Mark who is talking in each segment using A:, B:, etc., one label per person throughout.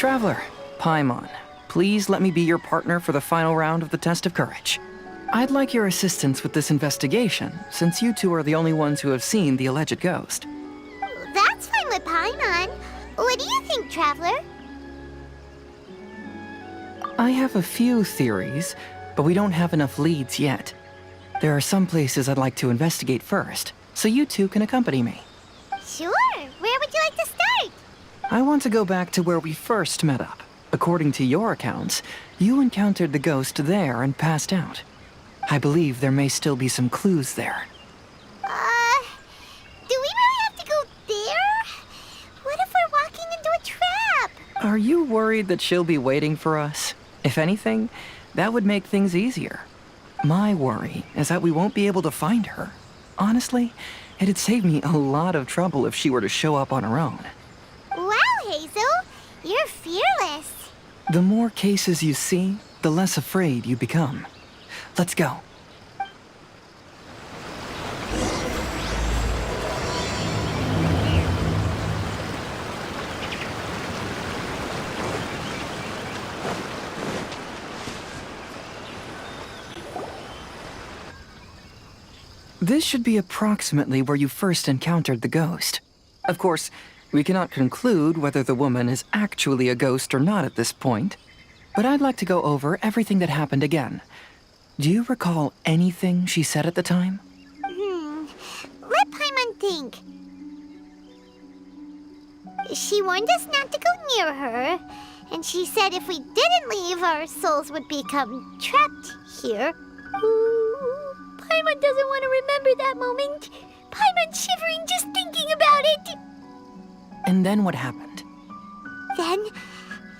A: Traveler, Paimon, please let me be your partner for the final round of the test of courage. I'd like your assistance with this investigation, since you two are the only ones who have seen the alleged ghost.
B: That's fine with Paimon. What do you think, Traveler?
A: I have a few theories, but we don't have enough leads yet. There are some places I'd like to investigate first, so you two can accompany me.
B: Sure. Where would you like to start?
A: I want to go back to where we first met up. According to your accounts, you encountered the ghost there and passed out. I believe there may still be some clues there.
B: Do we really have to go there? What if we're walking into a trap?
A: Are you worried that she'll be waiting for us? If anything, that would make things easier. My worry is that we won't be able to find her. Honestly, it'd save me a lot of trouble if she were to show up on her own.
B: Wow, Hazel, you're fearless.
A: The more cases you see, the less afraid you become. Let's go. This should be approximately where you first encountered the ghost. Of course, we cannot conclude whether the woman is actually a ghost or not at this point, but I'd like to go over everything that happened again. Do you recall anything she said at the time?
B: Let Paimon think. She warned us not to go near her, and she said if we didn't leave, our souls would become trapped here. Ooh, Paimon doesn't want to remember that moment. Paimon's shivering just thinking about it.
A: And then what happened?
B: Then,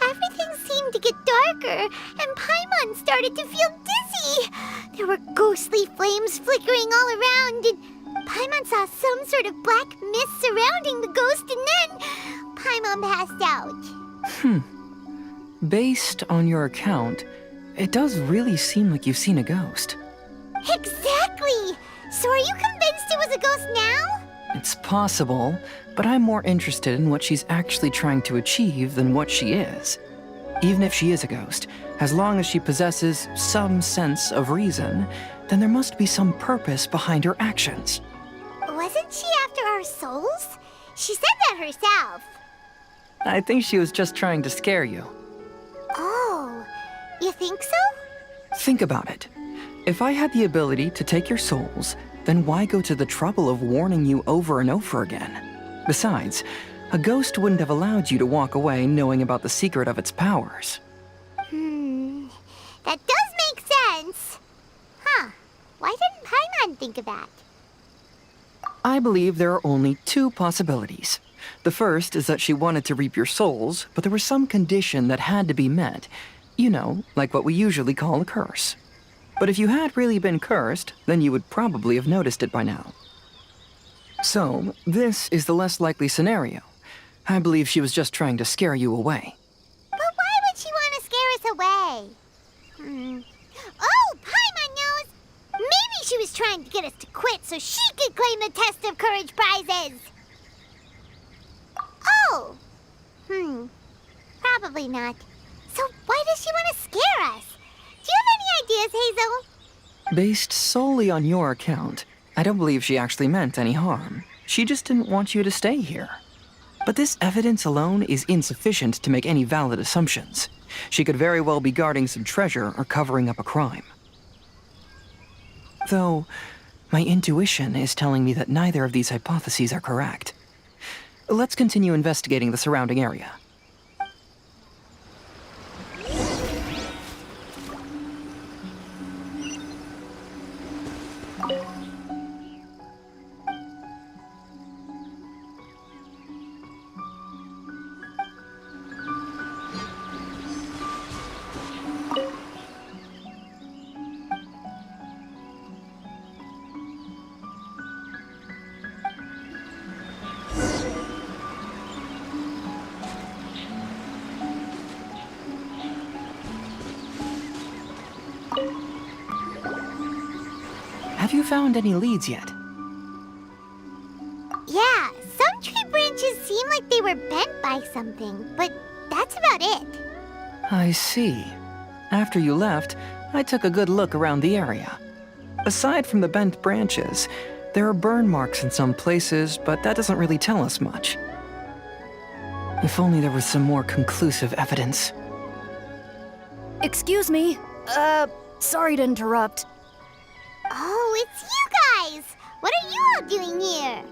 B: everything seemed to get darker, and Paimon started to feel dizzy. There were ghostly flames flickering all around, and Paimon saw some sort of black mist surrounding the ghost, and then Paimon passed out.
A: Based on your account, it does really seem like you've seen a ghost.
B: Exactly! So are you convinced it was a ghost now?
A: It's possible, but I'm more interested in what she's actually trying to achieve than what she is. Even if she is a ghost, as long as she possesses some sense of reason, then there must be some purpose behind her actions.
B: Wasn't she after our souls? She said that herself.
A: I think she was just trying to scare you.
B: Oh, you think so?
A: Think about it. If I had the ability to take your souls, then why go to the trouble of warning you over and over again? Besides, a ghost wouldn't have allowed you to walk away knowing about the secret of its powers.
B: That does make sense. Huh, why didn't Paimon think of that?
A: I believe there are only two possibilities. The first is that she wanted to reap your souls, but there was some condition that had to be met. You know, like what we usually call a curse. But if you had really been cursed, then you would probably have noticed it by now. So, this is the less likely scenario. I believe she was just trying to scare you away.
B: But why would she want to scare us away? Oh, Paimon knows! Maybe she was trying to get us to quit so she could claim the Test of Courage prizes! Oh! Probably not. So why does she want to scare us? Do you have any ideas, Hazel?
A: Based solely on your account, I don't believe she actually meant any harm. She just didn't want you to stay here. But this evidence alone is insufficient to make any valid assumptions. She could very well be guarding some treasure or covering up a crime. Though, my intuition is telling me that neither of these hypotheses are correct. Let's continue investigating the surrounding area. Have you found any leads yet?
B: Yeah, some tree branches seem like they were bent by something, but that's about about it.
A: I see. After you left, I took a good look around the area. Aside from the bent branches, there are burn marks in some places, but that doesn't really tell us much. If only there was some more conclusive evidence.
C: Excuse me. Sorry to interrupt.
B: Oh, it's you guys! What are you all doing here?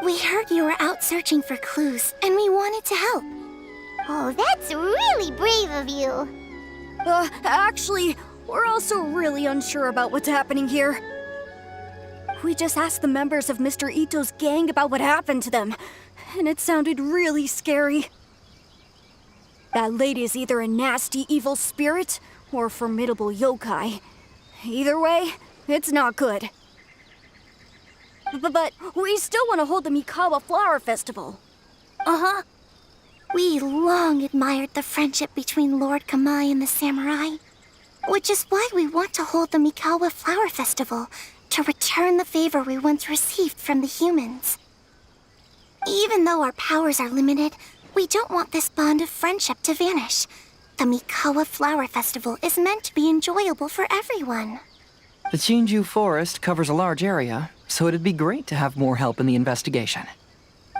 B: We heard you were out searching for clues, and we wanted to help. Oh, that's really brave of you.
C: Actually, we're also really unsure about what's happening here. We just asked the members of Mr. Ito's gang about what happened to them, and it sounded really scary. That lady is either a nasty evil spirit or a formidable yokai. Either way, it's not good. But we still want to hold the Mikawa Flower Festival.
B: Uh-huh. We long admired the friendship between Lord Kamai and the samurai, which is why we want to hold the Mikawa Flower Festival to return the favor we once received from the humans. Even though our powers are limited, we don't want this bond of friendship to vanish. The Mikawa Flower Festival is meant to be enjoyable for everyone.
A: The Chinju Forest covers a large area, so it'd be great to have more help in the investigation.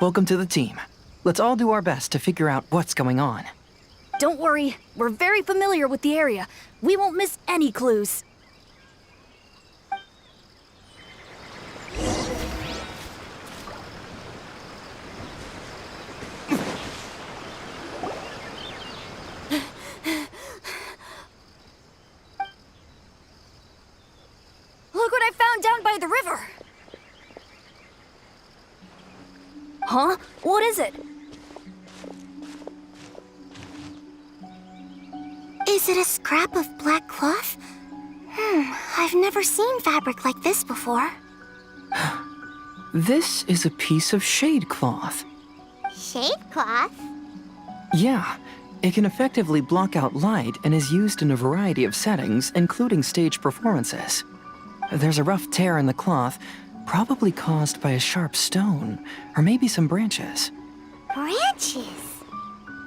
A: Welcome to the team. Let's all do our best to figure out what's going on.
C: Don't worry, we're very familiar with the area. We won't miss any clues. Look what I found down by the river! Huh? What is it?
B: Is it a scrap of black cloth? I've never seen fabric like this before.
A: This is a piece of shade cloth.
B: Shade cloth?
A: Yeah, it can effectively block out light and is used in a variety of settings, including stage performances. There's a rough tear in the cloth, probably caused by a sharp stone, or maybe some branches.
B: Branches?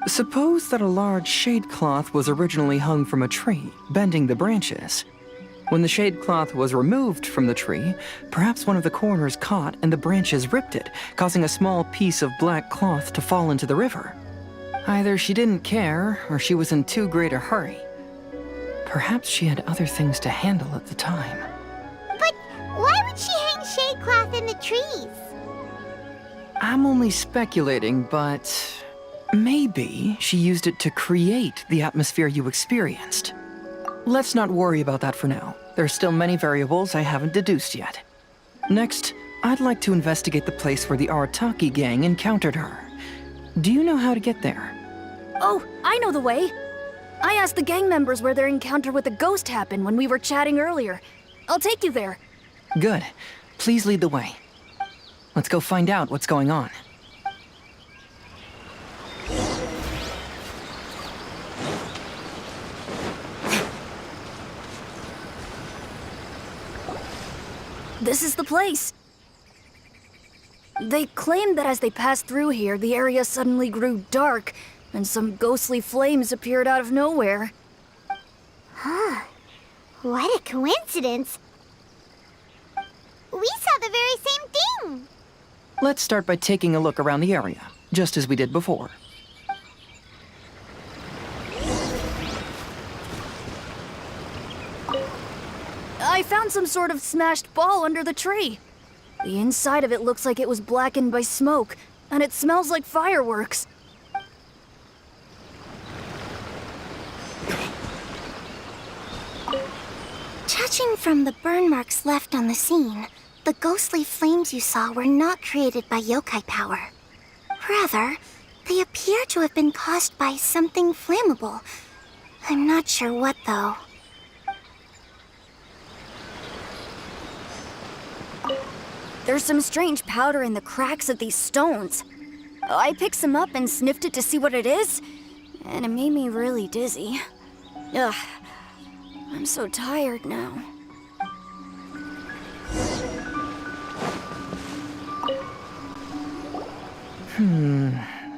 A: Suppose that a large shade cloth was originally hung from a tree, bending the branches. When the shade cloth was removed from the tree, perhaps one of the corners caught and the branches ripped it, causing a small piece of black cloth to fall into the river. Either she didn't care, or she was in too great a hurry. Perhaps she had other things to handle at the time.
B: But why would she hang shade cloth in the trees?
A: I'm only speculating, but maybe she used it to create the atmosphere you experienced. Let's not worry about that for now. There's still many variables I haven't deduced yet. Next, I'd like to investigate the place where the Arataki gang encountered her. Do you know how to get there?
C: Oh, I know the way. I asked the gang members where their encounter with the ghost happened when we were chatting earlier. I'll take you there.
A: Good. Please lead the way. Let's go find out what's going on.
C: This is the place. They claimed that as they passed through here, the area suddenly grew dark, and some ghostly flames appeared out of nowhere.
B: What a coincidence. We saw the very same thing.
A: Let's start by taking a look around the area, just as we did before.
C: I found some sort of smashed ball under the tree. The inside of it looks like it was blackened by smoke, and it smells like fireworks.
B: Judging from the burn marks left on the scene, the ghostly flames you saw were not created by yokai power. Rather, they appear to have been caused by something flammable. I'm not sure what, though.
C: There's some strange powder in the cracks of these stones. I picked some up and sniffed it to see what it is, and it made me really dizzy. Ugh, I'm so tired now.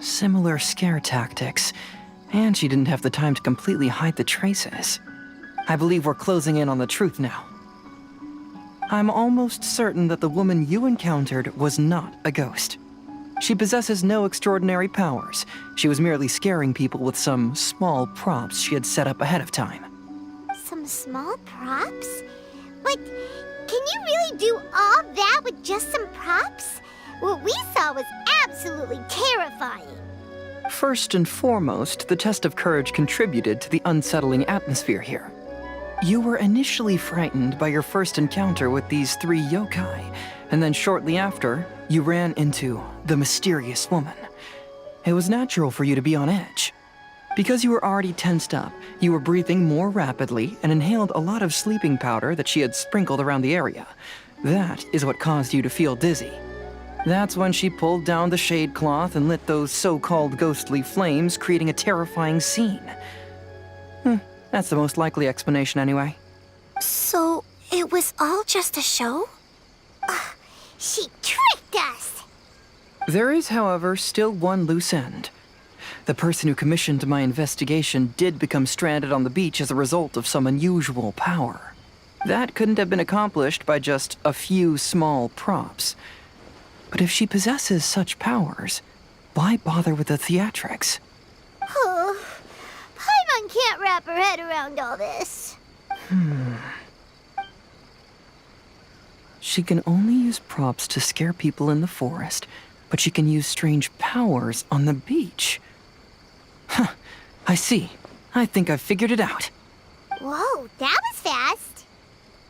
A: Similar scare tactics. And she didn't have the time to completely hide the traces. I believe we're closing in on the truth now. I'm almost certain that the woman you encountered was not a ghost. She possesses no extraordinary powers. She was merely scaring people with some small props she had set up ahead of time.
B: Some small props? But can you really do all that with just some props? What we saw was absolutely terrifying.
A: First and foremost, the test of courage contributed to the unsettling atmosphere here. You were initially frightened by your first encounter with these 3 yokai, and then shortly after, you ran into the mysterious woman. It was natural for you to be on edge. Because you were already tensed up, you were breathing more rapidly and inhaled a lot of sleeping powder that she had sprinkled around the area. That is what caused you to feel dizzy. That's when she pulled down the shade cloth and lit those so-called ghostly flames, creating a terrifying scene. That's the most likely explanation anyway.
B: So, it was all just a show? She tricked us!
A: There is, however, still one loose end. The person who commissioned my investigation did become stranded on the beach as a result of some unusual power. That couldn't have been accomplished by just a few small props. But if she possesses such powers, why bother with the theatrics?
B: Paimon can't wrap her head around all this.
A: She can only use props to scare people in the forest, but she can use strange powers on the beach. Huh, I see. I think I've figured it out.
B: Whoa, that was fast.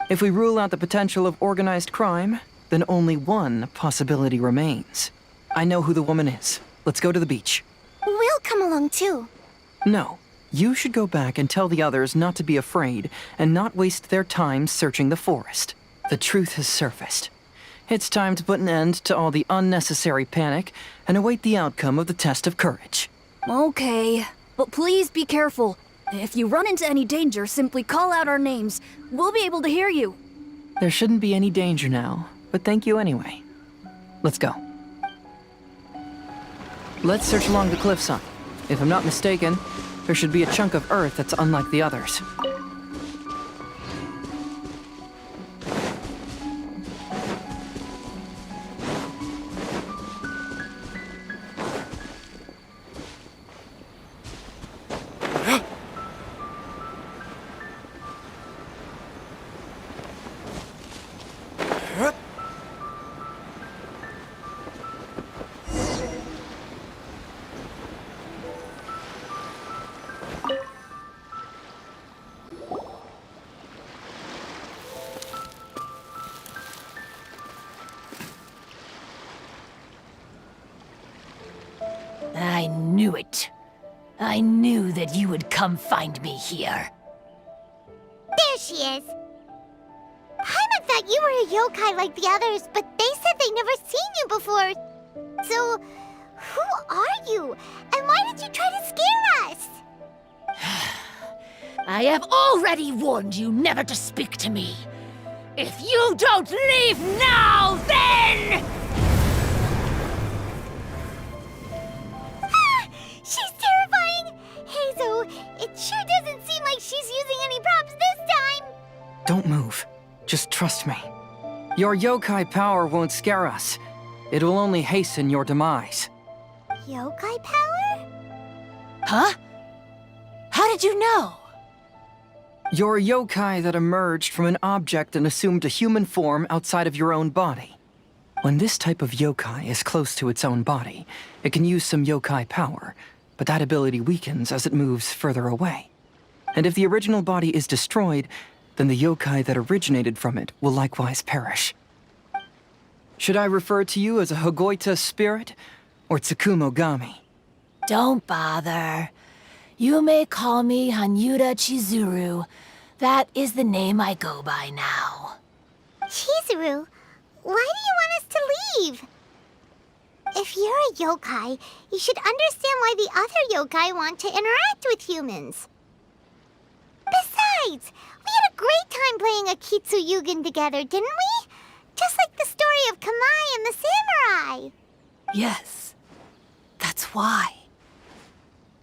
A: If we rule out the potential of organized crime, then only one possibility remains. I know who the woman is. Let's go to the beach.
B: We'll come along too.
A: No, you should go back and tell the others not to be afraid and not waste their time searching the forest. The truth has surfaced. It's time to put an end to all the unnecessary panic and await the outcome of the test of courage.
C: Okay, but please be careful. If you run into any danger, simply call out our names. We'll be able to hear you.
A: There shouldn't be any danger now, but thank you anyway. Let's go. Let's search along the cliffside. If I'm not mistaken, there should be a chunk of earth that's unlike the others.
D: I knew it. I knew that you would come find me here.
B: There she is. Paimon thought you were a yokai like the others, but they said they never seen you before. So, who are you? And why did you try to scare us?
D: I have already warned you never to speak to me. If you don't leave now, then...
B: She's terrifying! Hazel, it sure doesn't seem like she's using any props this time!
A: Don't move. Just trust me. Your yokai power won't scare us. It will only hasten your demise.
B: Yokai power?
D: Huh? How did you know?
A: You're a yokai that emerged from an object and assumed a human form outside of your own body. When this type of yokai is close to its own body, it can use some yokai power, but that ability weakens as it moves further away. And if the original body is destroyed, then the yokai that originated from it will likewise perish. Should I refer to you as a Hagoita spirit or Tsukumogami?
D: Don't bother. You may call me Hanyuda Chizuru. That is the name I go by now.
B: Chizuru, why do you want us to leave? If you're a yokai, you should understand why the other yokai want to interact with humans. Besides, we had a great time playing Akitsu Yugen together, didn't we? Just like the story of Kamai and the samurai.
D: Yes. That's why.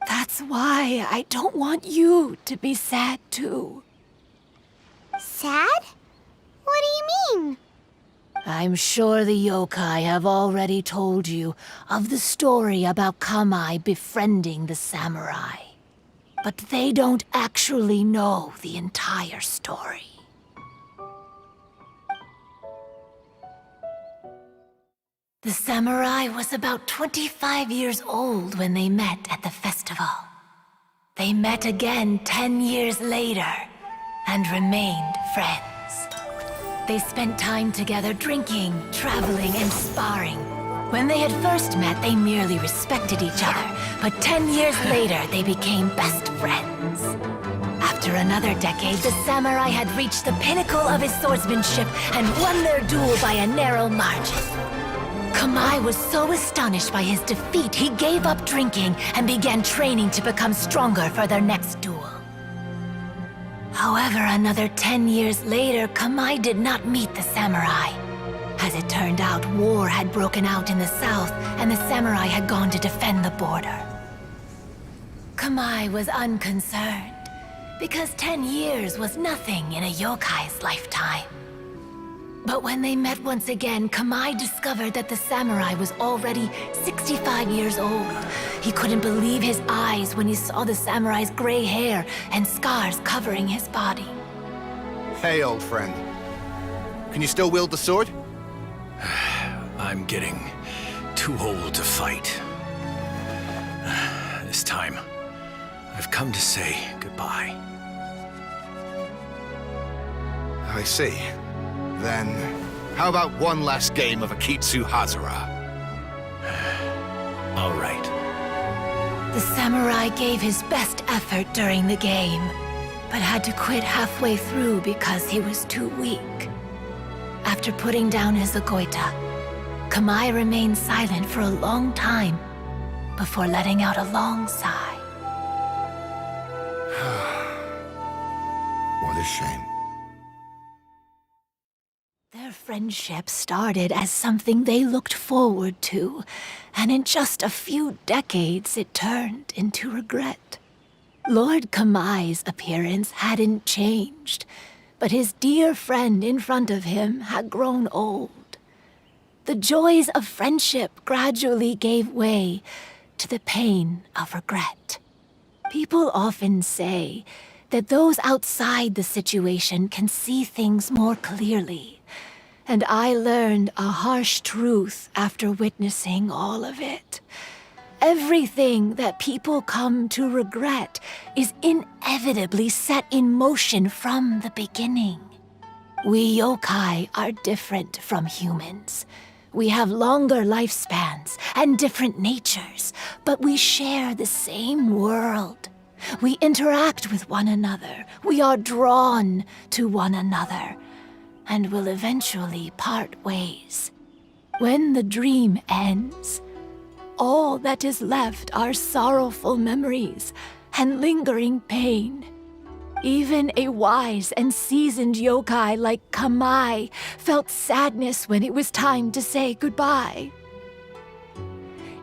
D: That's That's why I don't want you to be sad too.
B: Sad? What do you mean?
D: I'm sure the yokai have already told you of the story about Kamai befriending the samurai. But they don't actually know the entire story. The samurai was about 25 years old when they met at the festival. They met again 10 years later and remained friends. They spent time together drinking, traveling, and sparring. When they had first met, they merely respected each other, but 10 years later, they became best friends. After another decade, the samurai had reached the pinnacle of his swordsmanship and won their duel by a narrow margin. Kamai was so astonished by his defeat, he gave up drinking and began training to become stronger for their next duel. However, another 10 years later, Kamai did not meet the samurai. As it turned out, war had broken out in the south, and the samurai had gone to defend the border. Kamai was unconcerned, because 10 years was nothing in a yokai's lifetime. But when they met once again, Kamai discovered that the samurai was already 65 years old. He couldn't believe his eyes when he saw the samurai's gray hair and scars covering his body.
E: Hey, old friend. Can you still wield the sword?
F: I'm getting too old to fight. This time, I've come to say goodbye.
E: I see. Then, how about one last game of Akitsu Hazara?
F: All right.
D: The samurai gave his best effort during the game, but had to quit halfway through because he was too weak. After putting down his agoita, Kamai remained silent for a long time before letting out a long sigh.
E: What a shame.
D: Their friendship started as something they looked forward to, and in just a few decades it turned into regret. Lord Kamai's appearance hadn't changed, but his dear friend in front of him had grown old. The joys of friendship gradually gave way to the pain of regret. People often say that those outside the situation can see things more clearly. And I learned a harsh truth after witnessing all of it. Everything that people come to regret is inevitably set in motion from the beginning. We yokai are different from humans. We have longer lifespans and different natures, but we share the same world. We interact with one another. We are drawn to one another, and will eventually part ways. When the dream ends, all that is left are sorrowful memories and lingering pain. Even a wise and seasoned yokai like Kamai felt sadness when it was time to say goodbye.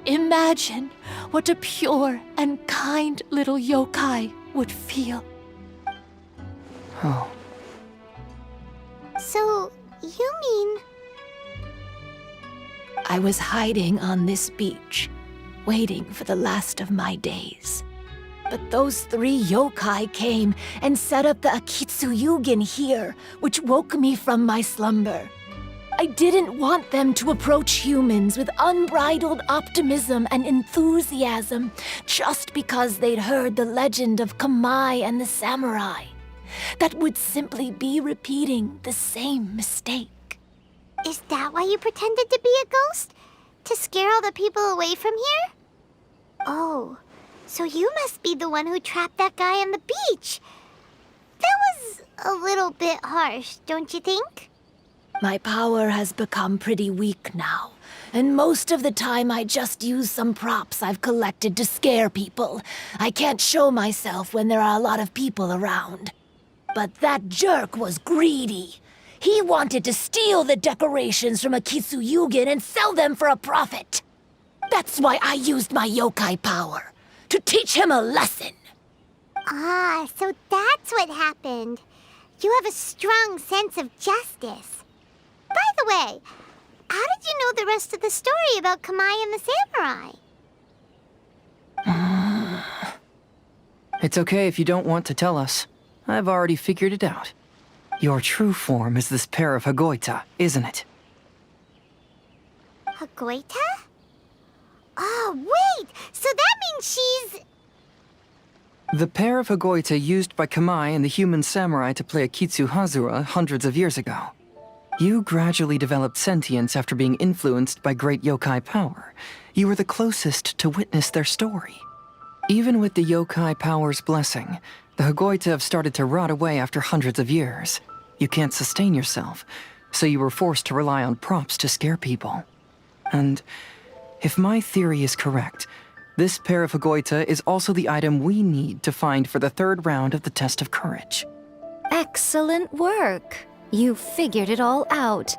D: Imagine what a pure and kind little yokai would feel.
A: Oh.
B: So, you mean...
D: I was hiding on this beach, waiting for the last of my days. But those 3 yokai came and set up the Akitsu Yugen here, which woke me from my slumber. I didn't want them to approach humans with unbridled optimism and enthusiasm just because they'd heard the legend of Kamai and the samurai. That would simply be repeating the same mistake.
B: Is that why you pretended to be a ghost? To scare all the people away from here? Oh, so you must be the one who trapped that guy on the beach. That was a little bit harsh, don't you think?
D: My power has become pretty weak now, and most of the time I just use some props I've collected to scare people. I can't show myself when there are a lot of people around. But that jerk was greedy. He wanted to steal the decorations from Akitsu Yugen and sell them for a profit. That's why I used my yokai power. to teach him a lesson.
B: Ah, so that's what happened. You have a strong sense of justice. By the way, how did you know the rest of the story about Kamai and the samurai?
A: It's okay if you don't want to tell us. I've already figured it out. Your true form is this pair of Hagoita, isn't it?
B: Hagoita? Oh, wait! So that means she's...
A: The pair of Hagoita used by Kamai and the human samurai to play Akitsu Hazura hundreds of years ago. You gradually developed sentience after being influenced by great yokai power. You were the closest to witness their story. Even with the yokai power's blessing, the Hagoita have started to rot away after hundreds of years. You can't sustain yourself, so you were forced to rely on props to scare people. And if my theory is correct, this pair of Hagoita is also the item we need to find for the third round of the test of courage.
C: Excellent work. You figured it all out.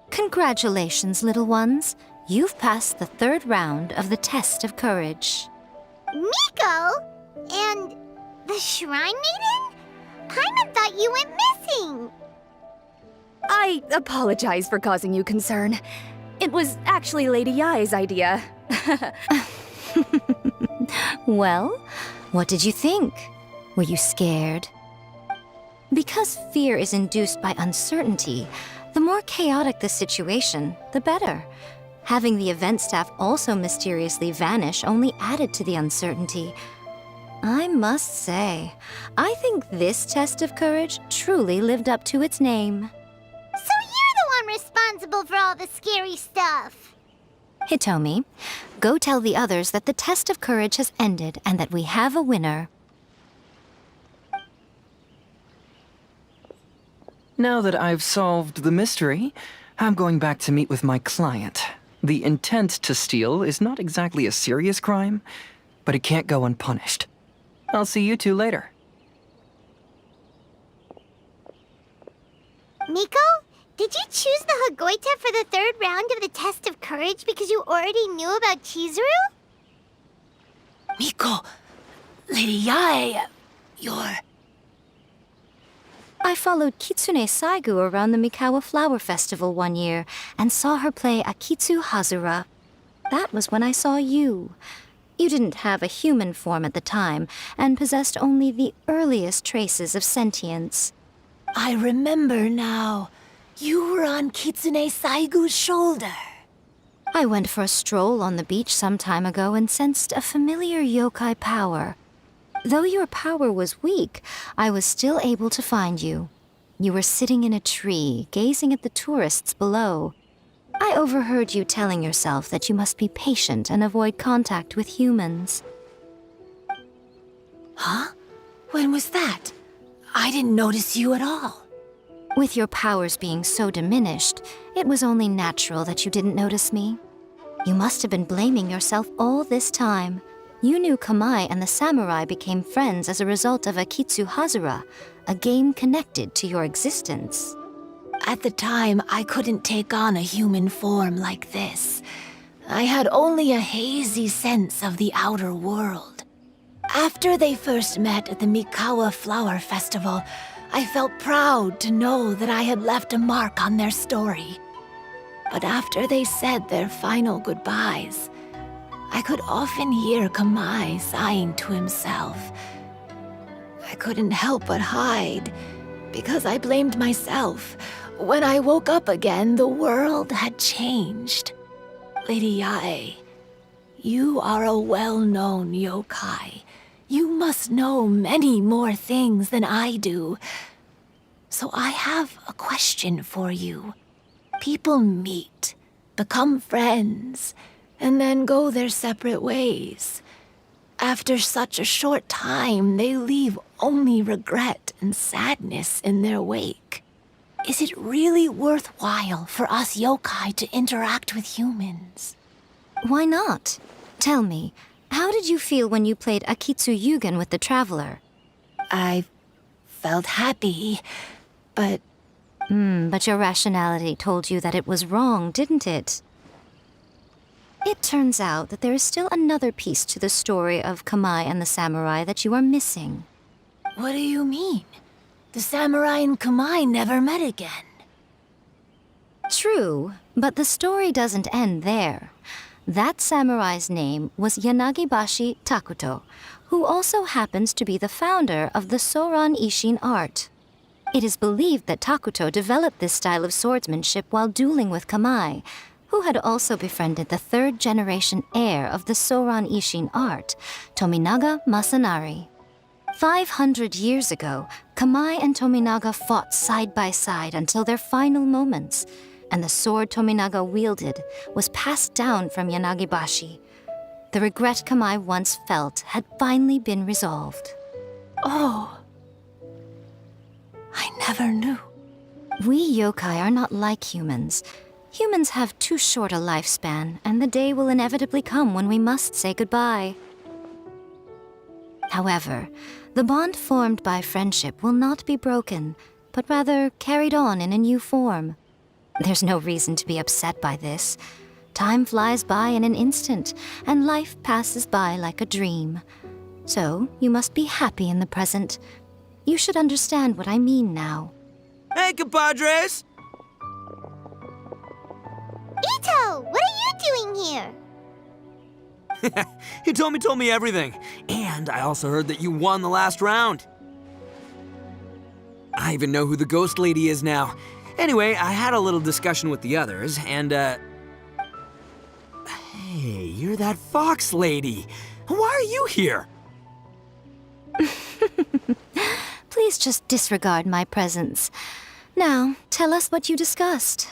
C: Congratulations, little ones. You've passed the third round of the test of courage.
B: Miko? And the Shrine Maiden? Paimon thought you went missing.
C: I apologize for causing you concern. It was actually Lady Yai's idea. Well, what did you think? Were you scared? Because fear is induced by uncertainty, the more chaotic the situation, the better. Having the event staff also mysteriously vanish only added to the uncertainty. I must say, I think this test of courage truly lived up to its name.
B: So you're the one responsible for all the scary stuff.
C: Hitomi, go tell the others that the test of courage has ended and that we have a winner.
A: Now that I've solved the mystery, I'm going back to meet with my client. The intent to steal is not exactly a serious crime, but it can't go unpunished. I'll see you two later.
B: Miko, did you choose the Hagoita for the third round of the test of courage because you already knew about Chizuru?
D: Miko, Lady Yae, you're...
C: I followed Kitsune Saigu around the Mikawa Flower Festival one year and saw her play Akitsu Hazura. That was when I saw you. You didn't have a human form at the time and possessed only the earliest traces of sentience.
D: I remember now. You were on Kitsune Saigu's shoulder.
C: I went for a stroll on the beach some time ago and sensed a familiar yokai power. Though your power was weak, I was still able to find you. You were sitting in a tree, gazing at the tourists below. I overheard you telling yourself that you must be patient and avoid contact with humans.
D: Huh? When was that? I didn't notice you at all.
C: With your powers being so diminished, it was only natural that you didn't notice me. You must have been blaming yourself all this time. You knew Kamai and the samurai became friends as a result of Akitsu Hazura, a game connected to your existence.
D: At the time, I couldn't take on a human form like this. I had only a hazy sense of the outer world. After they first met at the Mikawa Flower Festival, I felt proud to know that I had left a mark on their story. But after they said their final goodbyes, I could often hear Kamai sighing to himself. I couldn't help but hide, because I blamed myself. When I woke up again, the world had changed. Lady Yae, you are a well-known yokai. You must know many more things than I do. So I have a question for you. People meet, become friends, and then go their separate ways. After such a short time, they leave only regret and sadness in their wake. Is it really worthwhile for us yokai to interact with humans?
C: Why not? Tell me, how did you feel when you played Akitsu Yugen with the Traveler?
D: I felt happy, but...
C: But your rationality told you that it was wrong, didn't it?
B: It turns out that there is still another piece to the story of Kamai and the samurai that you are missing.
D: What do you mean? The samurai and Kamai never met again.
B: True, but the story doesn't end there. That samurai's name was Yanagibashi Takuto, who also happens to be the founder of the Soran Ishin art. It is believed that Takuto developed this style of swordsmanship while dueling with Kamai, who had also befriended the third-generation heir of the Soran Ishin art, Tominaga Masanari. 500 years ago, Kamai and Tominaga fought side by side until their final moments, and the sword Tominaga wielded was passed down from Yanagibashi. The regret Kamai once felt had finally been resolved.
D: Oh. I never knew.
B: We yokai are not like humans. Humans have too short a lifespan, and the day will inevitably come when we must say goodbye. However, the bond formed by friendship will not be broken, but rather carried on in a new form. There's no reason to be upset by this. Time flies by in an instant, and life passes by like a dream. So, you must be happy in the present. You should understand what I mean now.
G: Hey, compadres!
B: Ito, what are you doing here?
G: He told me everything. And I also heard that you won the last round. I even know who the ghost lady is now. Anyway, I had a little discussion with the others, and, Hey, you're that fox lady. Why are you here?
B: Please just disregard my presence. Now, tell us what you discussed.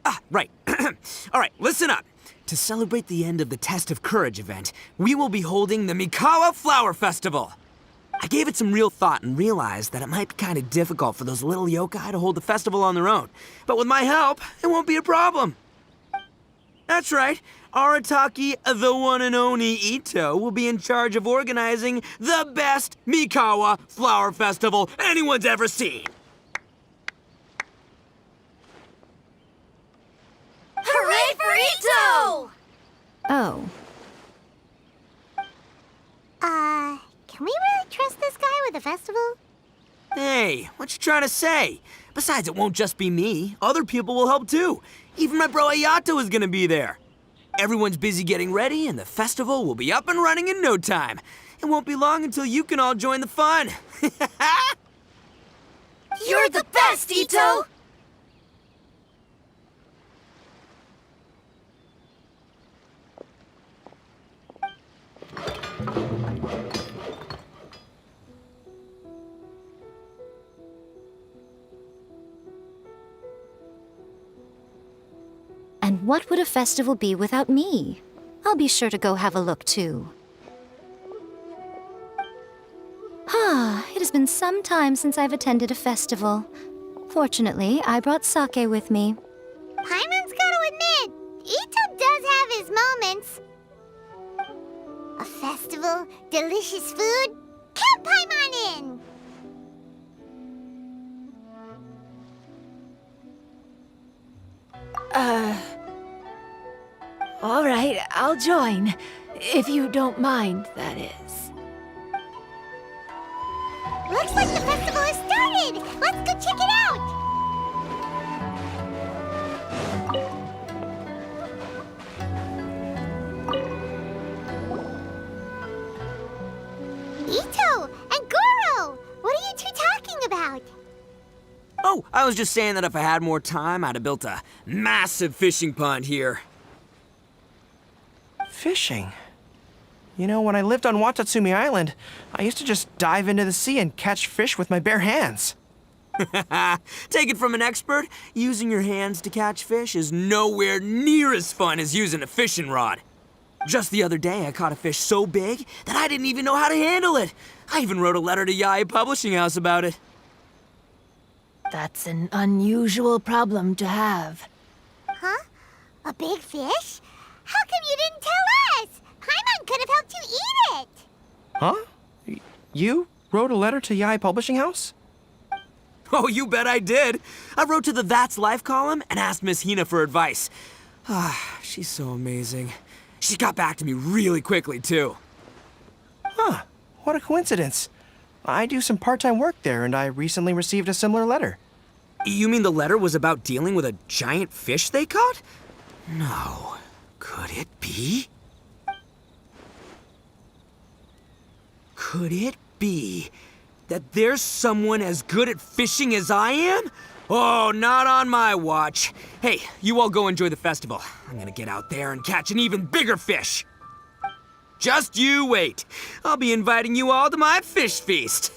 G: Ah, right. All right, listen up. To celebrate the end of the Test of Courage event, we will be holding the Mikawa Flower Festival. I gave it some real thought and realized that it might be kind of difficult for those little yokai to hold the festival on their own. But with my help, it won't be a problem. That's right. Arataki, the one and only Ito, will be in charge of organizing the best Mikawa Flower Festival anyone's ever seen.
C: Hooray for Ito!
B: Oh. Can we really trust this guy with the festival?
G: Hey, what you trying to say? Besides, it won't just be me. Other people will help too. Even my bro Ayato is gonna be there. Everyone's busy getting ready, and the festival will be up and running in no time. It won't be long until you can all join the fun.
C: You're the best, Ito!
B: And what would a festival be without me? I'll be sure to go have a look too. It has been some time since I've attended a festival. Fortunately, I brought sake with me. Paimon's gotta admit, Ito does have his moments. A festival, delicious food, count Paimon in!
D: All right, I'll join. If you don't mind, that is.
B: Looks like the festival has started! Let's go check it out! Ito and Goro! What are you two talking about?
G: Oh, I was just saying that if I had more time, I'd have built a massive fishing pond here.
H: Fishing? You know, when I lived on Watatsumi Island, I used to just dive into the sea and catch fish with my bare hands.
G: Take it from an expert, using your hands to catch fish is nowhere near as fun as using a fishing rod. Just the other day, I caught a fish so big that I didn't even know how to handle it. I even wrote a letter to Yae Publishing House about it.
D: That's an unusual problem to have.
B: Huh? A big fish? How come you didn't tell us? Paimon could have helped you eat it!
H: Huh? You wrote a letter to Yae Publishing House?
G: Oh, you bet I did. I wrote to the That's Life column and asked Miss Hina for advice. She's so amazing. She got back to me really quickly, too.
H: Huh, what a coincidence. I do some part-time work there, and I recently received a similar letter.
G: You mean the letter was about dealing with a giant fish they caught? No. Could it be? Could it be that there's someone as good at fishing as I am? Oh, not on my watch. Hey, you all go enjoy the festival. I'm gonna get out there and catch an even bigger fish. Just you wait. I'll be inviting you all to my fish feast.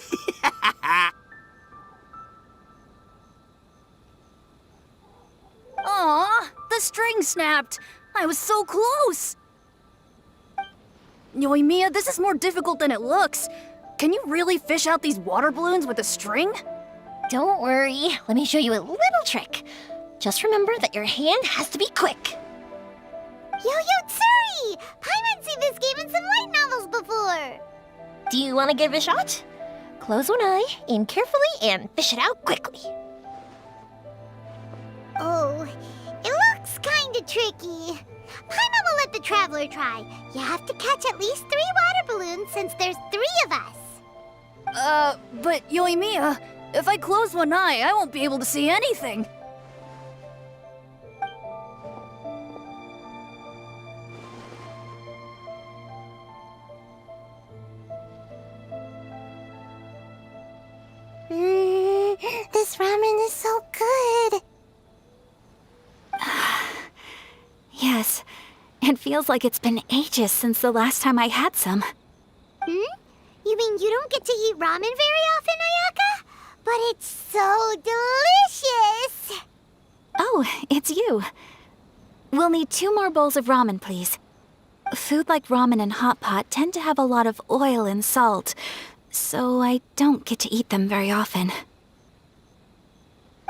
C: Aw, the string snapped. I was so close. Yoimiya, this is more difficult than it looks. Can you really fish out these water balloons with a string?
B: Don't worry, let me show you a little trick. Just remember that your hand has to be quick. Yo-Yo Tsuri! Paimon's seen this game in some light novels before. Do you want to give it a shot? Close one eye, aim carefully, and fish it out quickly. Oh, it looks kinda tricky. Paimon will let the traveler try. You have to catch at least 3 water balloons since there's 3 of us.
C: But Yoimiya, if I close one eye, I won't be able to see anything.
B: This ramen is so good.
D: Yes, it feels like it's been ages since the last time I had some.
B: You mean you don't get to eat ramen very often, Ayaka? But it's so delicious!
D: Oh, it's you. We'll need 2 more bowls of ramen, please. Food like ramen and hot pot tend to have a lot of oil and salt, so I don't get to eat them very often.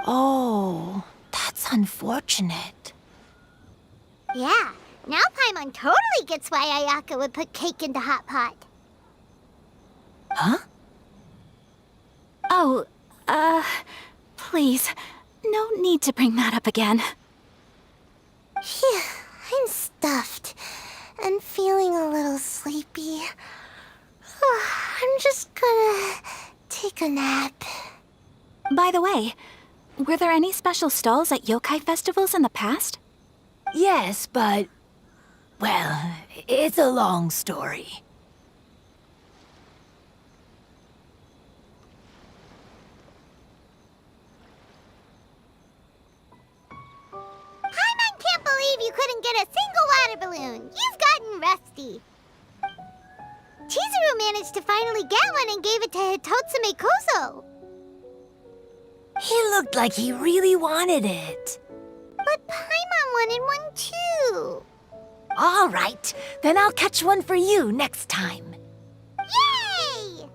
I: Oh, that's unfortunate.
B: Yeah, now Paimon totally gets why Ayaka would put cake into hot pot.
I: Huh?
D: Oh, please, no need to bring that up again.
B: Phew, I'm stuffed and feeling a little sleepy. I'm just gonna take a nap.
D: By the way, were there any special stalls at yokai festivals in the past?
I: Yes, but... well, it's a long story.
B: Paimon can't believe you couldn't get a single water balloon. You've gotten rusty. Chizuru managed to finally get one and gave it to Hitotsume Kozo.
I: He looked like he really wanted it.
B: But Paimon wanted one too.
I: All right, then I'll catch one for you next time.
B: Yay!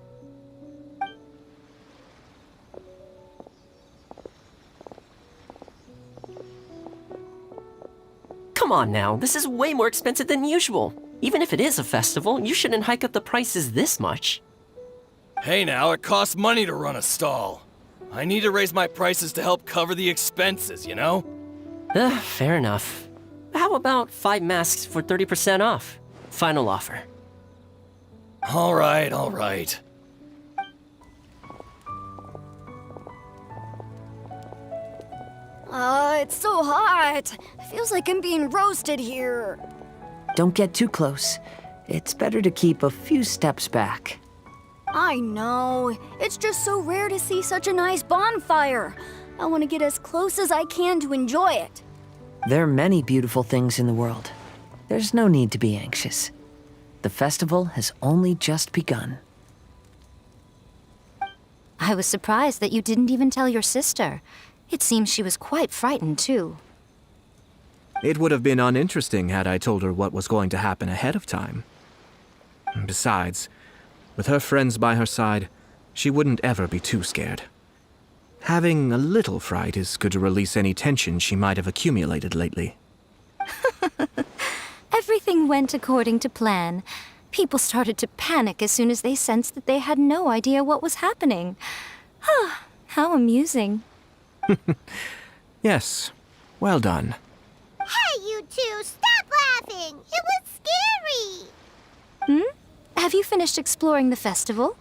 J: Come on now, this is way more expensive than usual. Even if it is a festival, you shouldn't hike up the prices this much.
F: Hey now, it costs money to run a stall. I need to raise my prices to help cover the expenses, you know?
J: Fair enough. How about 5 masks for 30% off? Final offer.
F: All right, all right.
C: It's so hot. Feels like I'm being roasted here.
A: Don't get too close. It's better to keep a few steps back.
C: I know. It's just so rare to see such a nice bonfire. I want to get as close as I can to enjoy it.
A: There are many beautiful things in the world. There's no need to be anxious. The festival has only just begun.
K: I was surprised that you didn't even tell your sister. It seems she was quite frightened, too.
F: It would have been uninteresting had I told her what was going to happen ahead of time. Besides, with her friends by her side, she wouldn't ever be too scared. Having a little fright is good to release any tension she might have accumulated lately.
K: Everything went according to plan. People started to panic as soon as they sensed that they had no idea what was happening. How amusing.
F: Yes, well done.
B: Hey, you two! anything. It was scary.
K: Have you finished exploring the festival?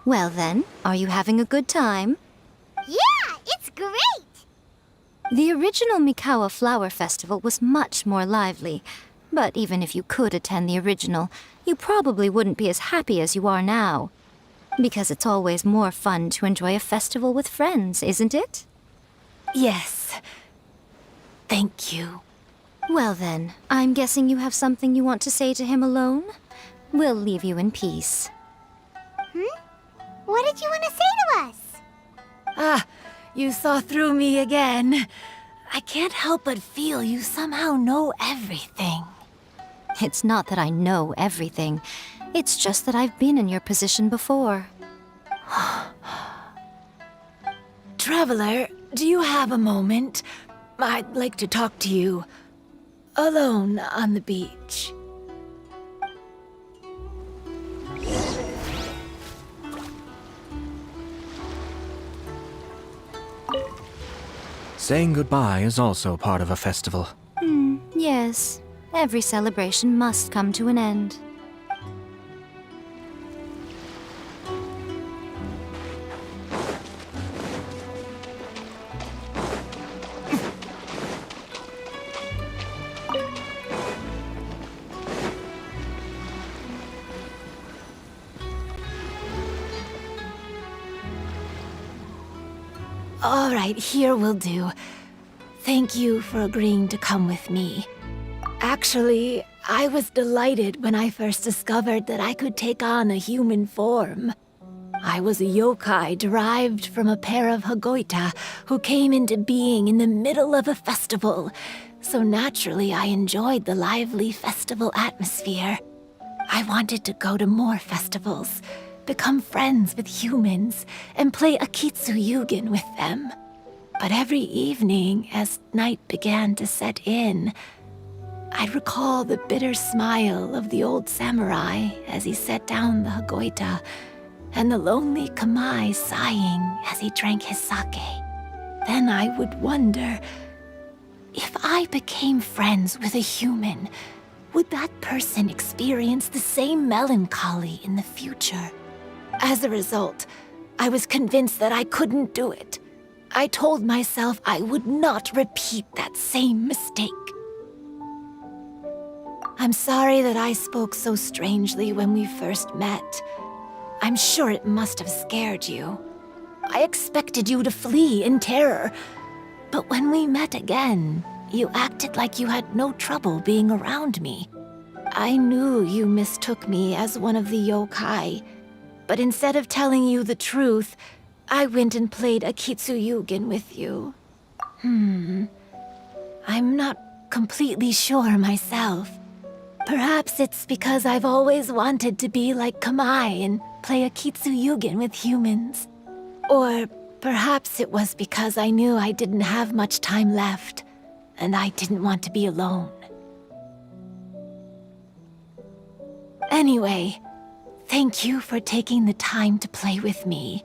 K: Well then, are you having a good time?
B: Yeah, it's great.
K: The original Mikawa Flower Festival was much more lively, but even if you could attend the original, you probably wouldn't be as happy as you are now. Because it's always more fun to enjoy a festival with friends, isn't it?
D: Yes. Thank you.
K: Well then, I'm guessing you have something you want to say to him alone? We'll leave you in peace.
B: What did you want to say to us?
D: Ah, you saw through me again. I can't help but feel you somehow know everything.
K: It's not that I know everything. It's just that I've been in your position before.
D: Traveler, do you have a moment? I'd like to talk to you. Alone on the beach.
F: Saying goodbye is also part of a festival.
K: Yes, every celebration must come to an end.
D: All right, here will do. Thank you for agreeing to come with me. Actually, I was delighted when I first discovered that I could take on a human form. I was a yokai derived from a pair of Hagoita who came into being in the middle of a festival, so naturally I enjoyed the lively festival atmosphere. I wanted to go to more festivals, become friends with humans, and play Akitsu with them. But every evening, as night began to set in, I'd recall the bitter smile of the old samurai as he set down the Hagoita, and the lonely Kamai sighing as he drank his sake. Then I would wonder, if I became friends with a human, would that person experience the same melancholy in the future? As a result, I was convinced that I couldn't do it. I told myself I would not repeat that same mistake. I'm sorry that I spoke so strangely when we first met. I'm sure it must have scared you. I expected you to flee in terror. But when we met again, you acted like you had no trouble being around me. I knew you mistook me as one of the yokai, but instead of telling you the truth, I went and played Akitsu with you. I'm not completely sure myself. Perhaps it's because I've always wanted to be like Kamai and play Akitsu with humans. Or perhaps it was because I knew I didn't have much time left, and I didn't want to be alone. Anyway, thank you for taking the time to play with me.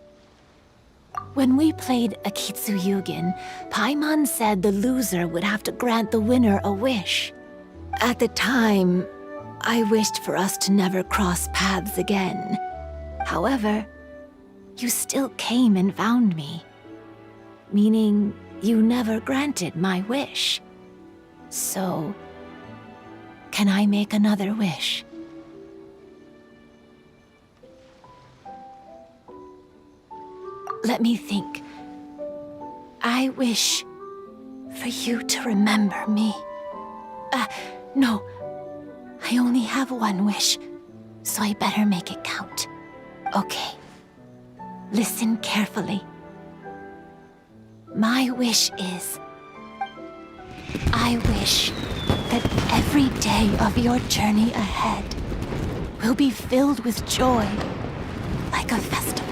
D: When we played Akitsu Paimon said the loser would have to grant the winner a wish. At the time, I wished for us to never cross paths again. However, you still came and found me, meaning you never granted my wish. So, can I make another wish? Let me think. I wish for you to remember me. No. I only have one wish, so I better make it count. Okay. Listen carefully. My wish is... I wish that every day of your journey ahead will be filled with joy, like a festival.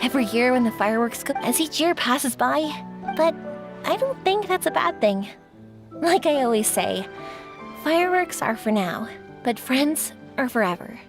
L: every year when the fireworks go, as each year passes by. But I don't think that's a bad thing. Like I always say, fireworks are for now, but friends are forever.